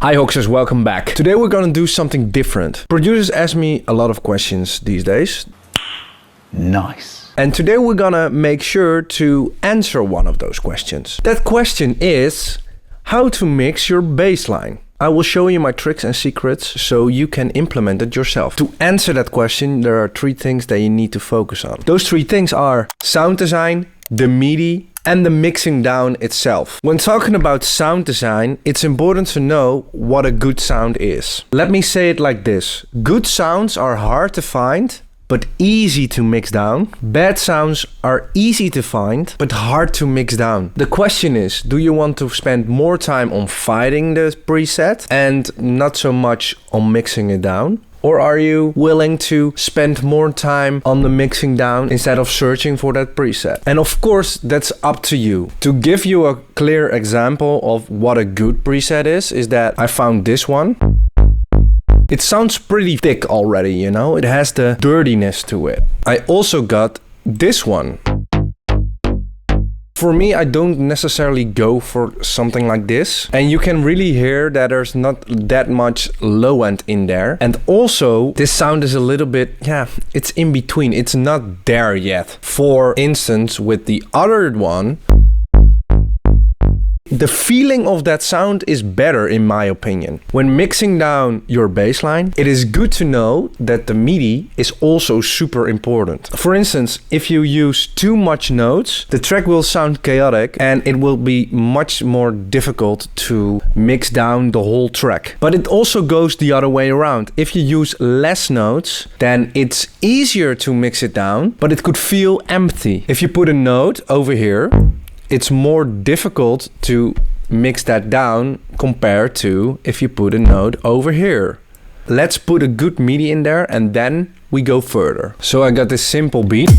Hi Hoxers, welcome back. Today we're gonna do something different. Producers ask me a lot of questions these days. Nice. And today we're gonna make sure to answer one of those questions. That question is how to mix your bass line. I will show you my tricks and secrets so you can implement it yourself. To answer that question, there are 3 things that you need to focus on. Those 3 things are sound design, the Midi, and the mixing down itself. When talking about sound design, it's important to know what a good sound is. Let me say it like this. Good sounds are hard to find, but easy to mix down. Bad sounds are easy to find, but hard to mix down. The question is, do you want to spend more time on finding the preset and not so much on mixing it down? Or are you willing to spend more time on the mixing down instead of searching for that preset? And of course, that's up to you. To give you a clear example of what a good preset is that I found this one. It sounds pretty thick already, you know? It has the dirtiness to it. I also got this one. For me, I don't necessarily go for something like this. And you can really hear that there's not that much low end in there. And also, this sound is a little bit, it's in between. It's not there yet. For instance, with the other one, the feeling of that sound is better in my opinion. When mixing down your bass line, it is good to know that the Midi is also super important. For instance, if you use too much notes, the track will sound chaotic and it will be much more difficult to mix down the whole track. But it also goes the other way around. If you use less notes, then it's easier to mix it down, but it could feel empty. If you put a note over here, it's more difficult to mix that down compared to if you put a note over here. Let's put a good Midi in there and then we go further. So I got this simple beat.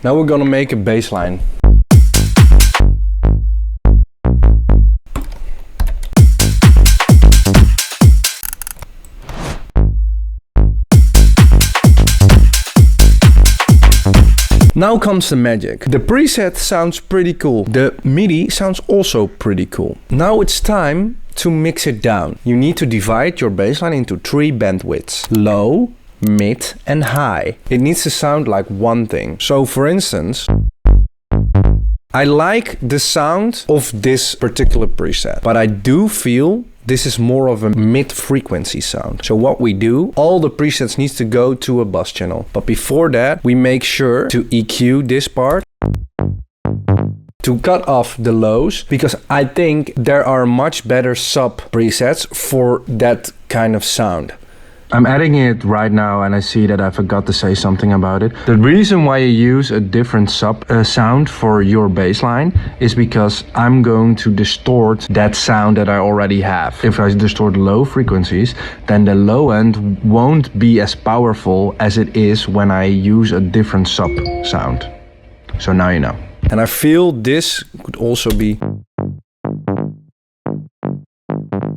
Now we're gonna make a bass line. Now comes the magic. The preset sounds pretty cool. The Midi sounds also pretty cool. Now it's time to mix it down. You need to divide your bassline into 3 bandwidths: low, mid, and high. It needs to sound like one thing. So for instance, I like the sound of this particular preset, but I do feel this is more of a mid-frequency sound. So what we do, all the presets needs to go to a bus channel. But before that, we make sure to EQ this part to cut off the lows, because I think there are much better sub presets for that kind of sound. I'm adding it right now and I see that I forgot to say something about it. The reason why you use a different sub sound for your bassline is because I'm going to distort that sound that I already have. If I distort low frequencies, then the low end won't be as powerful as it is when I use a different sub sound. So now you know. And I feel this could also be...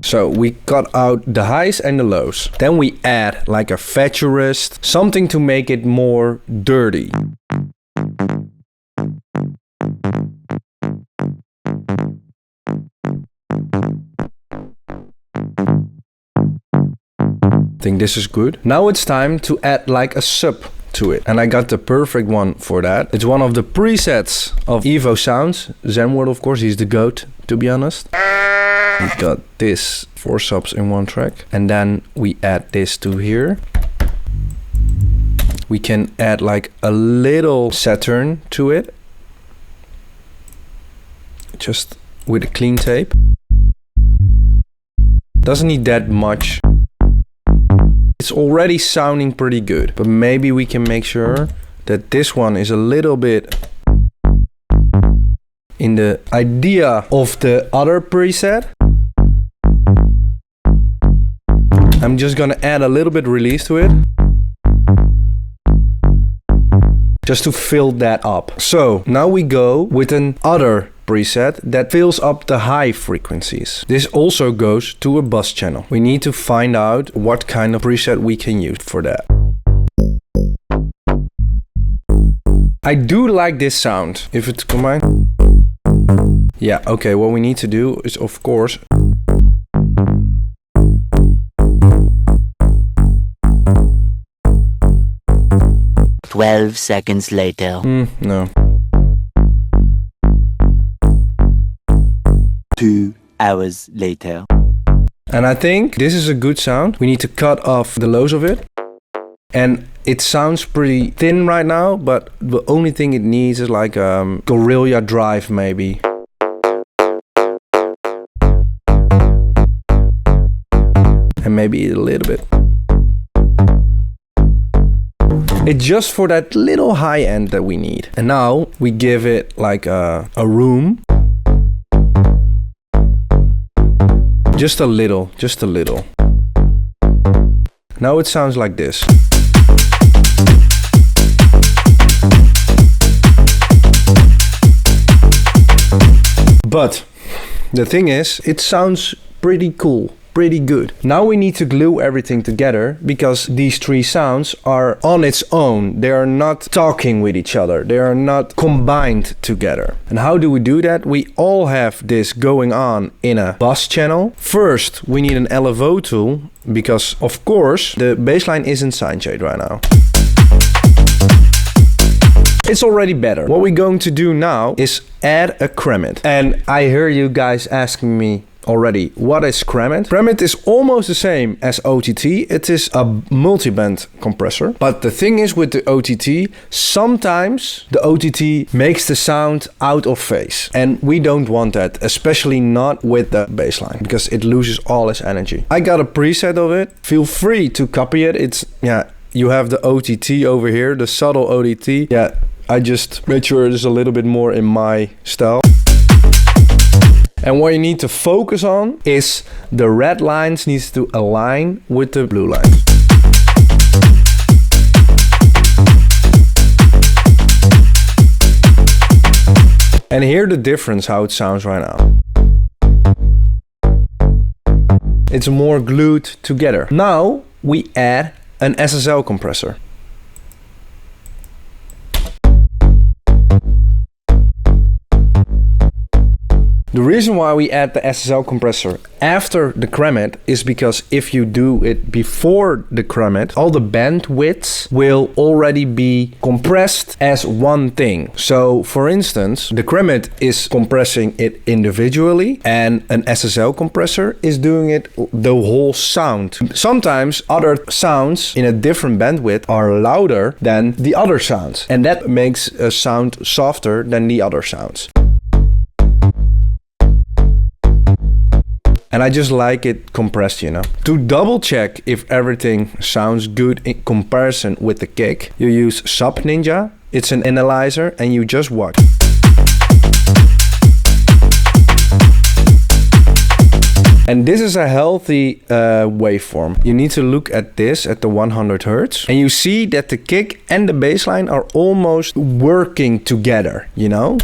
So we cut out the highs and the lows. Then we add like a futurist, something to make it more dirty. I think this is good. Now it's time to add like a sub to it. And I got the perfect one for that. It's one of the presets of Evo Sounds. Zenworld, of course, he's the GOAT, to be honest. We got this 4 subs in one track, and then we add this to here. We can add like a little Saturn to it, just with a clean tape. Doesn't need that much. It's already sounding pretty good, but maybe we can make sure that this one is a little bit in the idea of the other preset. I'm just gonna add a little bit release to it, just to fill that up. So now we go with an other preset that fills up the high frequencies. This also goes to a bus channel. We need to find out what kind of preset we can use for that. I do like this sound. If it's combined, Yeah, okay, what we need to do is, of course, 12 seconds later. no. 2 hours later. And I think this is a good sound. We need to cut off the lows of it. And it sounds pretty thin right now, but the only thing it needs is like a Gorilla drive maybe. And maybe a little bit. It's just for that little high end that we need. And now we give it like a room. Just a little, just a little. Now it sounds like this. But the thing is, it sounds pretty cool, pretty good. Now we need to glue everything together because these three sounds are on its own. They are not talking with each other. They are not combined together. And how do we do that? We all have this going on in a bus channel. First, we need an LFO tool because, of course, the bassline isn't sidechained right now. It's already better. What we're going to do now is add a cremant. And I hear you guys asking me already, what is cremant? Cremant is almost the same as OTT. It is a multi-band compressor. But the thing is with the OTT, sometimes the OTT makes the sound out of phase. And we don't want that, especially not with the bassline, because it loses all its energy. I got a preset of it. Feel free to copy it. It's, yeah, you have the OTT over here, the subtle OTT. Yeah, I just made sure it is a little bit more in my style. And what you need to focus on is the red lines needs to align with the blue lines. And hear the difference how it sounds right now. It's more glued together. Now we add an SSL compressor. The reason why we add the SSL compressor after the cremant is because if you do it before the cremant, all the bandwidths will already be compressed as one thing. So for instance, the cremant is compressing it individually and an SSL compressor is doing it the whole sound. Sometimes other sounds in a different bandwidth are louder than the other sounds, and that makes a sound softer than the other sounds. And I just like it compressed, you know. To double check if everything sounds good in comparison with the kick, you use Sub Ninja. It's an analyzer and you just watch. And this is a healthy waveform. You need to look at this at the 100 Hertz. And you see that the kick and the bassline are almost working together, you know?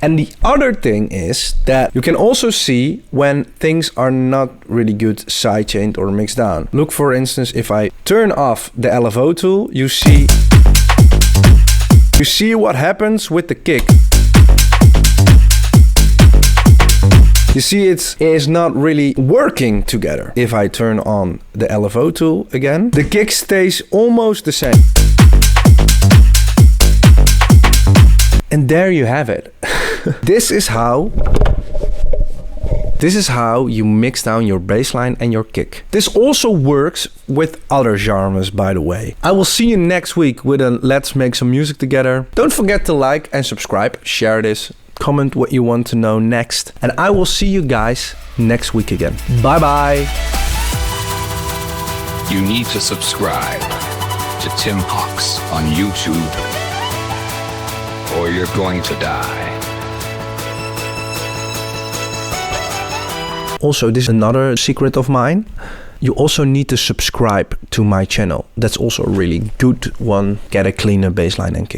And the other thing is that you can also see when things are not really good sidechained or mixed down. Look, for instance, if I turn off the LFO tool, you see what happens with the kick. You see, it is not really working together. If I turn on the LFO tool again, the kick stays almost the same. And there you have it. This is how you mix down your bassline and your kick. This also works with other genres, by the way. I will see you next week with a Let's Make Some Music Together. Don't forget to like and subscribe, share this, comment what you want to know next. And I will see you guys next week again. Bye bye. You need to subscribe to Tim Hawks on YouTube, or you're going to die. Also, this is another secret of mine. You also need to subscribe to my channel. That's also a really good one. Get a cleaner bassline and kick.